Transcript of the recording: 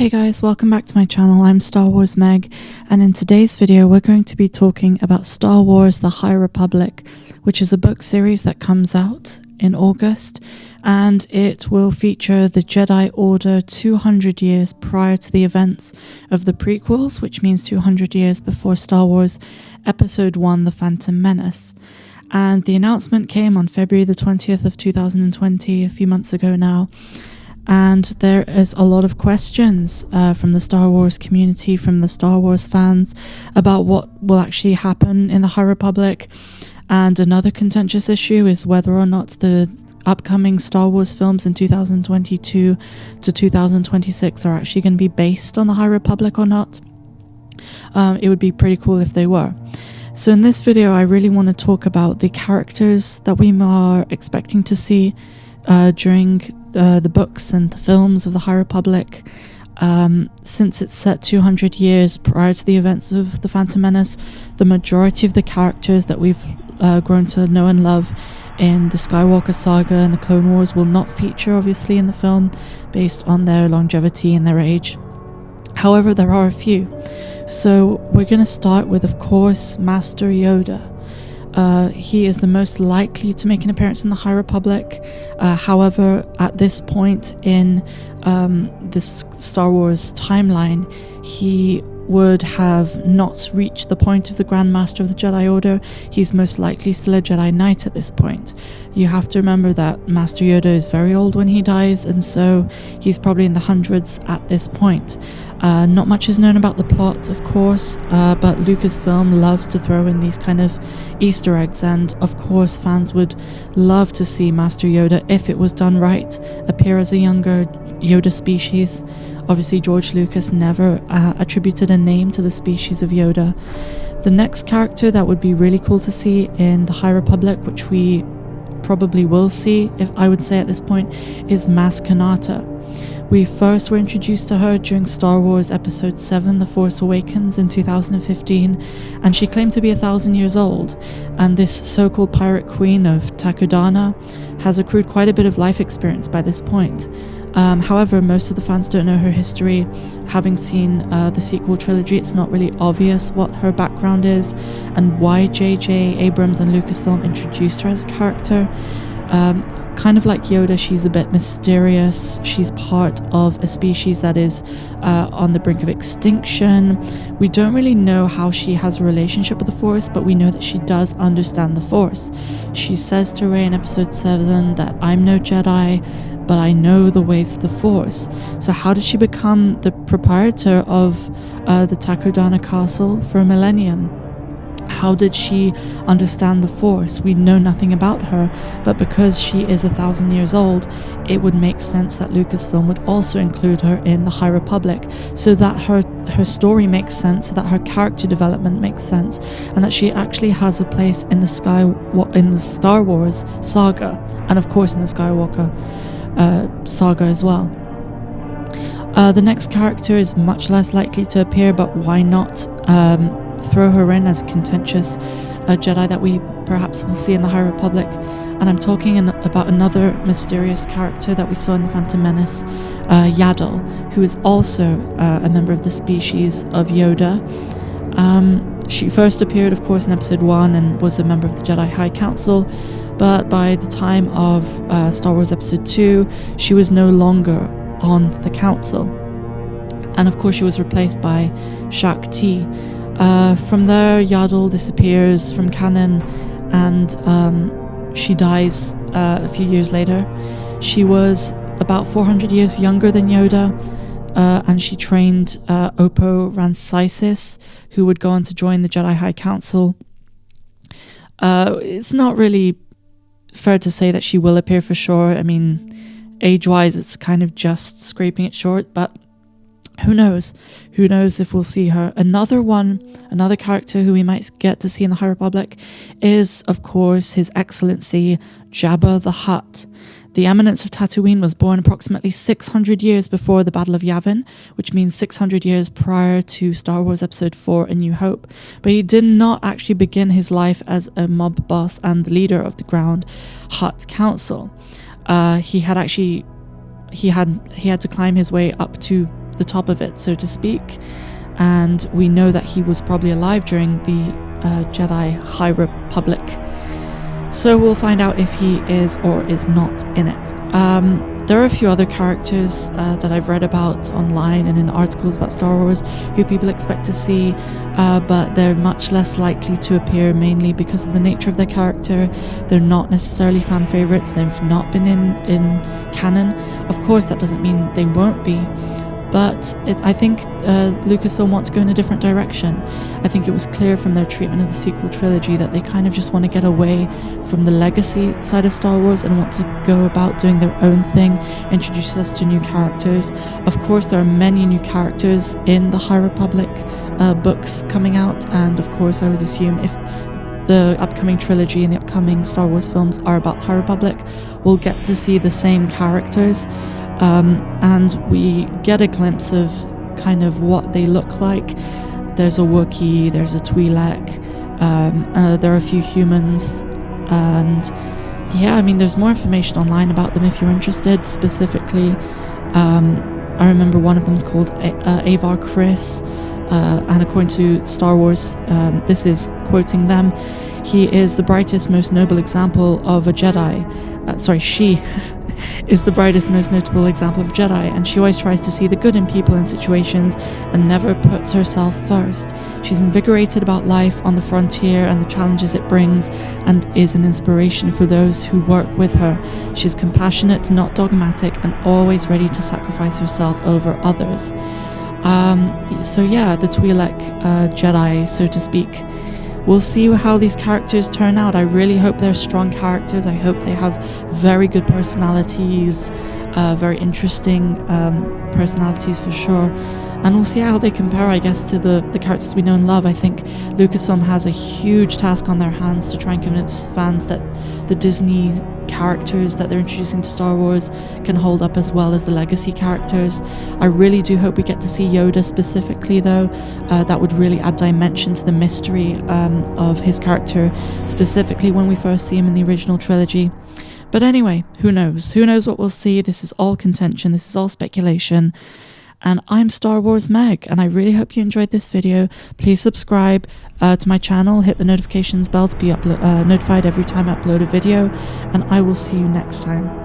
Hey guys, welcome back to my channel. I'm Star Wars Meg, and in today's video we're going to be talking about Star Wars The High Republic, which is a book series that comes out in August, and it will feature the Jedi Order 200 years prior to the events of the prequels, which means 200 years before Star Wars Episode 1 The Phantom Menace. And the announcement came on February the 20th of 2020, a few months ago now. And there is a lot of questions from the Star Wars community, from the Star Wars fans, about what will actually happen in the High Republic. And another contentious issue is whether or not the upcoming Star Wars films in 2022 to 2026 are actually going to be based on the High Republic or not. It would be pretty cool if they were. So in this video, I really want to talk about the characters that we are expecting to see during the books and the films of the High Republic. Since it's set 200 years prior to the events of the Phantom Menace, the majority of the characters that we've grown to know and love in the Skywalker saga and the Clone Wars will not feature, obviously, in the film based on their longevity and their age. However, there are a few. So we're going to start with, of course, Master Yoda. He is the most likely to make an appearance in the High Republic. However, at this point in this Star Wars timeline, he would have not reached the point of the Grand Master of the Jedi Order. He's most likely still a Jedi Knight at this point. You have to remember that Master Yoda is very old when he dies, and so he's probably in the hundreds at this point. Not much is known about the plot, of course, but Lucasfilm loves to throw in these kind of Easter eggs, and of course fans would love to see Master Yoda, if it was done right, appear as a younger Yoda species. Obviously, George Lucas never attributed a name to the species of Yoda. The next character that would be really cool to see in the High Republic, which we probably will see, if I would say at this point, is Maz Kanata. We first were introduced to her during Star Wars Episode 7, The Force Awakens in 2015, and she claimed to be 1,000 years old, and this so-called pirate queen of Takodana has accrued quite a bit of life experience by this point. However, most of the fans don't know her history. Having seen the sequel trilogy, it's not really obvious what her background is and why J.J. Abrams and Lucasfilm introduced her as a character. Kind of like Yoda, she's a bit mysterious. She's part of a species that is on the brink of extinction. We don't really know how she has a relationship with the Force, but we know that she does understand the Force. She says to Rey in Episode 7 that I'm no Jedi, but I know the ways of the Force. So how did she become the proprietor of the Takodana castle for a millennium? How did she understand the Force? We know nothing about her, but because she is 1,000 years old, it would make sense that Lucasfilm would also include her in the High Republic, so that her story makes sense, so that her character development makes sense, and that she actually has a place in the Star Wars saga, and of course in the Skywalker saga as well. The next character is much less likely to appear, but why not throw her in as contentious Jedi that we perhaps will see in the High Republic. And I'm talking about another mysterious character that we saw in the Phantom Menace, Yaddle, who is also a member of the species of Yoda. She first appeared, of course, in Episode 1 and was a member of the Jedi High Council, but by the time of Star Wars Episode 2, she was no longer on the Council. And of course she was replaced by Shak Ti. From there, Yaddle disappears from canon, and she dies a few years later. She was about 400 years younger than Yoda, and she trained Oppo Rancisis, who would go on to join the Jedi High Council. It's not really fair to say that she will appear for sure. I mean, age-wise, it's kind of just scraping it short, but who knows? Who knows if we'll see her? Another character who we might get to see in the High Republic is, of course, His Excellency Jabba the Hutt. The Eminence of Tatooine was born approximately 600 years before the Battle of Yavin, which means 600 years prior to Star Wars Episode 4, A New Hope. But he did not actually begin his life as a mob boss and the leader of the Grand Hutt Council. He had to climb his way up to the top of it, so to speak. And we know that he was probably alive during the Jedi High Republic. So we'll find out if he is or is not in it. There are a few other characters that I've read about online and in articles about Star Wars who people expect to see, but they're much less likely to appear, mainly because of the nature of their character. They're not necessarily fan favorites. They've not been in canon. Of course, that doesn't mean they won't be. But I think Lucasfilm wants to go in a different direction. I think it was clear from their treatment of the sequel trilogy that they kind of just want to get away from the legacy side of Star Wars and want to go about doing their own thing, introduce us to new characters. Of course, there are many new characters in the High Republic books coming out, and of course I would assume if the upcoming trilogy and the upcoming Star Wars films are about High Republic, we'll get to see the same characters. And we get a glimpse of kind of what they look like. There's a Wookiee, there's a Twi'lek, there are a few humans, and yeah, I mean, there's more information online about them if you're interested. Specifically, I remember one of them is called Avar Chris, and according to Star Wars, this is quoting them, he is the brightest, most noble example of a Jedi. She is the brightest, most notable example of a Jedi, and she always tries to see the good in people and situations and never puts herself first. She's invigorated about life on the frontier and the challenges it brings, and is an inspiration for those who work with her. She's compassionate, not dogmatic, and always ready to sacrifice herself over others. So yeah, the Twi'lek Jedi, so to speak. We'll see how these characters turn out. I really hope they're strong characters. I hope they have very good personalities, very interesting personalities for sure. And we'll see how they compare, I guess, to the characters we know and love. I think Lucasfilm has a huge task on their hands to try and convince fans that the Disney characters that they're introducing to Star Wars can hold up as well as the legacy characters. I really do hope we get to see Yoda specifically, though. That would really add dimension to the mystery of his character, specifically when we first see him in the original trilogy. But anyway, who knows? Who knows what we'll see? This is all contention. This is all speculation. And I'm Star Wars Meg, and I really hope you enjoyed this video. Please subscribe to my channel, hit the notifications bell to be notified every time I upload a video, and I will see you next time.